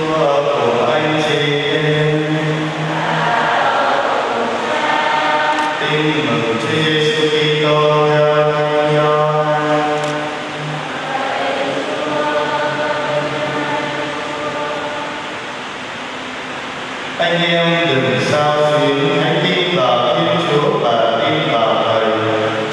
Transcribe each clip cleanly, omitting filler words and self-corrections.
Chúa của anh chị em. Tin mừng Chúa Giêsu Kitô theo Thánh Gioan. Anh em đừng sao xuyến, hãy tin vào Thiên Chúa và tin vào Thầy.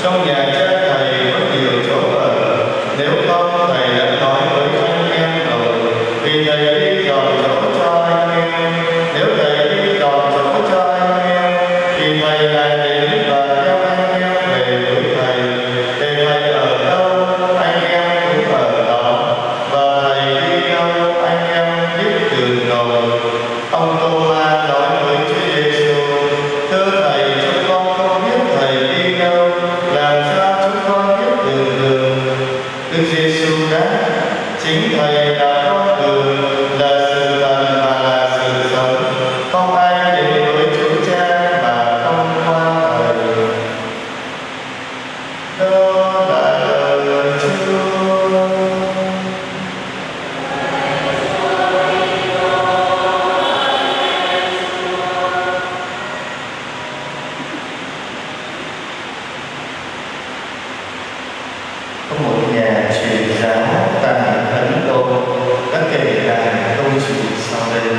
Trong nhà cha Thầy có nhiều chỗ ở, nếu không Thầy đã nói với anh em rồi, vì Thầy đi dọn chỗ cho anh em. Nếu Thầy đi dọn chỗ cho anh em, thì Thầy lại đến và theo anh em về với Thầy. Để Thầy ở đâu, anh em cũng ở đó, và Thầy đi đâu, anh em biết đường rồi. Ông Tô-ma nói với Chúa Giêsu: Thưa Thầy, chúng con không biết Thầy đi đâu, làm sao chúng con biết đường? Đức Giêsu đáp: Chính Thầy là con đường, là sự thật và là sự sống. Không ai đến với Chúa Cha mà không qua Thầy. Đó là lời Chúa. Có một nhà truyền giáo tại Ấn Độ đã kể lại câu chuyện sau đây.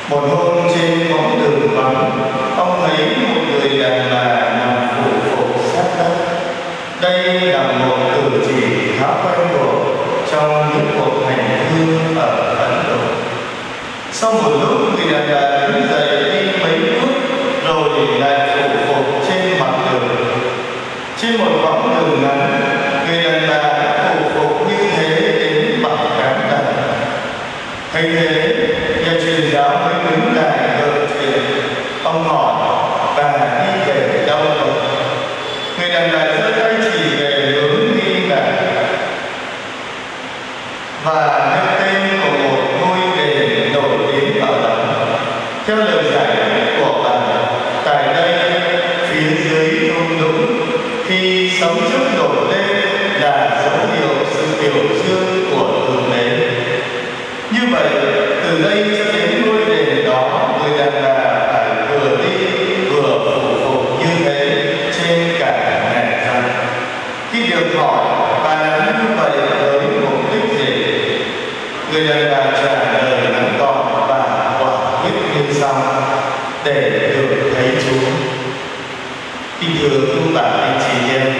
Một hôm trên quãng đường vắng, ông thấy một người đàn bà nằm phủ phục sát đất. Đây là một cử chỉ khá quen thuộc trong những cuộc hành hương ở Ấn Độ. Sau một lúc, người đàn bà đứng dậy đi mấy bước rồi lại phủ phục trên mặt đường. Trên một quãng đường ngắn, người đàn bà phủ phục như thế đến bằng cán đàn. Thấy thế, nhà truyền giáo mới đứng lại gợi chuyện. Ông hỏi: Bà đi về đâu rồi? Người đàn bà giơ tay chỉ về hướng đi về và nêu tên của một ngôi đền nổi tiếng ở đó. Theo lời giải thích của bà, tại đây phía dưới thung lũng, khi sóng trước nổi lên là dấu hiệu sự biểu dương của Thượng Đế. Như vậy, từ đây cho đến ngôi đền đó, người đàn bà phải vừa đi vừa phủ phục như thế trên cả ngày rằm. Khi được hỏi bà làm như vậy với mục đích gì, người đàn bà trả lời ngắn gọn và quả quyết như sau: để được thấy Chúa. Kính thưa quý bà anh chị em,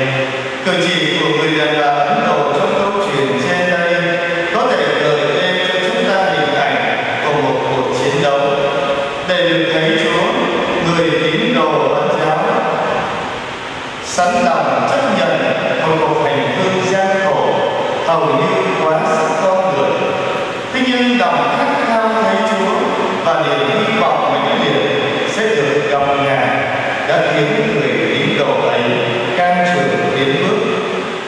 cử chỉ của người đàn bà Ấn Độ trong câu chuyện trên đây có thể gợi lên cho chúng ta hình ảnh của một cuộc chiến đấu. Để được thấy Chúa, người tín đồ Ấn giáo sẵn lòng chấp nhận một cuộc hành hương gian khổ hầu như quá sức con người. Thế nhưng lòng khát khao thấy Chúa và niềm hy vọng mãnh liệt sẽ được gặp Ngài đã khiến người tín đồ ấy can trường tiến bước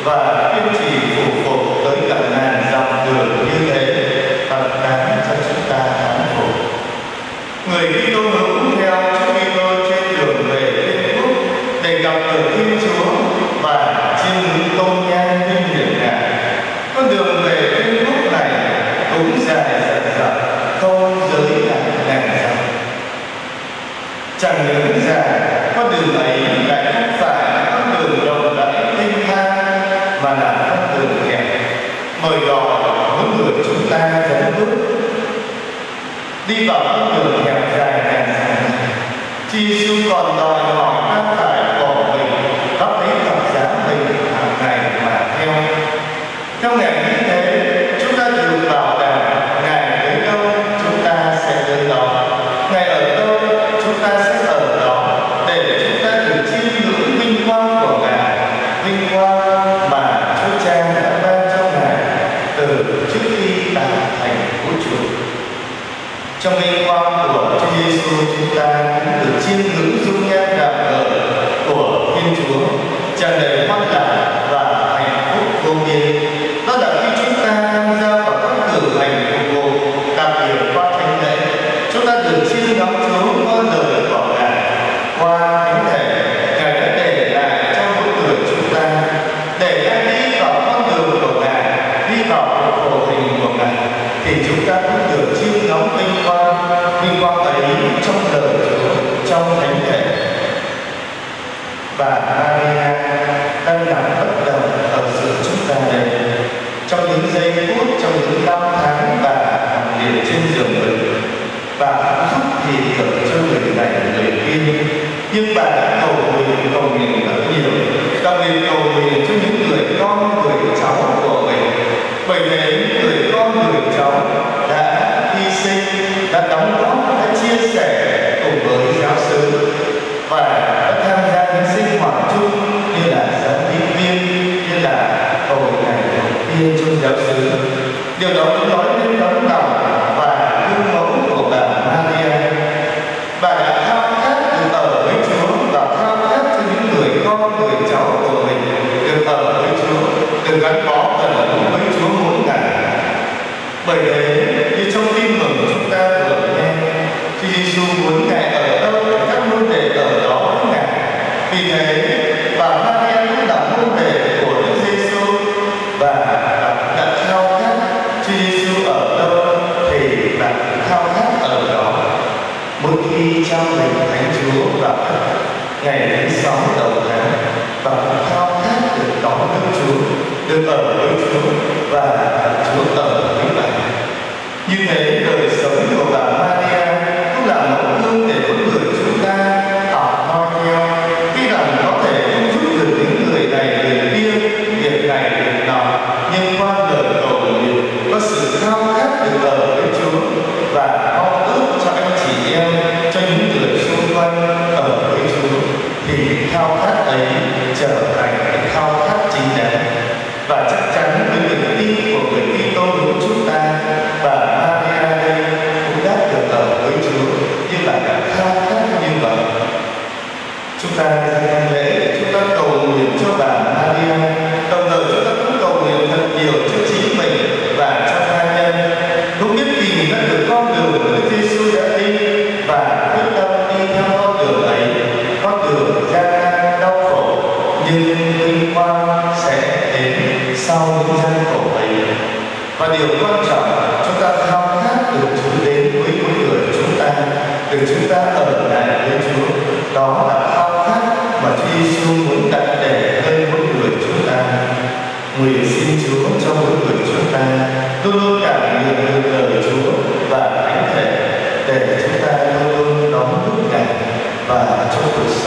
và kiên trì phục phục tới cả ngàn dặm đường như thế, thật đáng cho chúng ta thán phục. Người Kitô hữu theo Chúa Kitô trên đường về Thiên Quốc để gặp được Thiên Chúa và chiêm ngưỡng tôn nhang vinh hiển Ngài. Con đường về Thiên Quốc này cũng dài dằng dặc, không giới hạn ngàn dặm. Chẳng những dài, con đường ấy lại không phải là con đường rộng rãi thênh thang, mà là con đường hẹp, mời gọi mỗi người chúng ta dấn bước. Đi vào con đường hẹp dài ngàn dặm này, Chúa Giêsu còn đòi hỏi ta phải bỏ mình, góp lấy thập giá mình hàng ngày mà theo. Theo Ngài như thế, chúng ta được bảo đảm Ngài tới đâu chúng ta sẽ tới đó, Ngài ở đâu chúng ta sẽ ở đó, để chúng ta được chiêm ngưỡng vinh quang của Ngài, vinh quang mà Chúa Cha đã ban cho Ngài từ trước khi tạo thành vũ trụ. Trong vinh quang của Chúa Giêsu, chúng ta cũng được chiêm ngưỡng dung nhan đạm ngời của Thiên Chúa, tràn đầy hoan lạc và hạnh phúc vô biên. Đó là khi chúng ta tham gia vào các cử hành phục vụ, đặc biệt qua thánh lễ, chúng ta được chiêm ngắm Chúa qua lời của Ngài, qua thánh thể Ngài đã để lại cho mỗi người chúng ta, để ai đi vào con đường của Ngài, đi vào cuộc khổ hình của Ngài, thì chúng ta cũng được chiêm đã đóng góp, đã chia sẻ cùng với giáo xứ và đã tham gia những sinh hoạt chung như là giám thị viên, như là hội ngày hội viên trong giáo xứ. Điều đó cũng nói lên tấm lòng và gương mẫu của bà Maria. Bà đã khao khát được ở với Chúa và khao khát cho những người con, người cháu của mình được ở với Chúa, được gắn bó gần gũi với Chúa mỗi ngày. Bởi thế, như trong tin mừng chúng ta vừa nghe, Chúa Giêsu muốn Ngài ở đâu thì các môn đệ ở đó với Ngài. Vì thế, bà Maria cũng là môn đệ của Đức Giêsu và đã khao khát Chúa Giêsu ở đâu thì đã khao khát ở đó. Mỗi khi trao mình Thánh Chúa vào ngày thứ 6 đầu tháng, bà cũng khao khát được đón với Chúa, được ở với Chúa và Chúa ở với bà. Như thế, đời sống của bà Maria cũng là mẫu gương để mỗi người chúng ta học noi theo. Tuy rằng có thể không giúp được những người này người kia, việc này việc nọ, nhưng qua lời cầu nguyện có sự khao khát được ở với Chúa và mong ước cho anh chị em, cho những người xung quanh ở với Chúa, thì khao khát ấy trở thành khao khát chính đáng. Và chắc chắn với niềm tin của người Kitô hữu chúng ta, bà Maria đây cũng đã được ở với Chúa như bà đã khao khát như vậy. Chúng ta dâng lễ để chúng ta cầu nguyện cho bà Maria, đồng thời chúng ta cũng cầu nguyện thật nhiều cho chính mình và cho tha nhân, cũng biết tìm ra được con đường mà Đức Giêsu đã đi và quyết tâm đi theo con đường ấy, con đường gian nan đau khổ nhưng vinh quang sẽ đến sau những gian khổ ấy. Và điều quan trọng, chúng ta khao khát được Chúa đến với mỗi người chúng ta, được chúng ta ở lại với Chúa. Đó là khao khát mà Chúa Giêsu muốn đặt để lên mỗi người chúng ta. Nguyện xin Chúa cho mỗi người chúng ta luôn luôn cảm nhận được lời Chúa và thánh thể, để chúng ta luôn luôn đón lúc Ngài và trong cuộc sống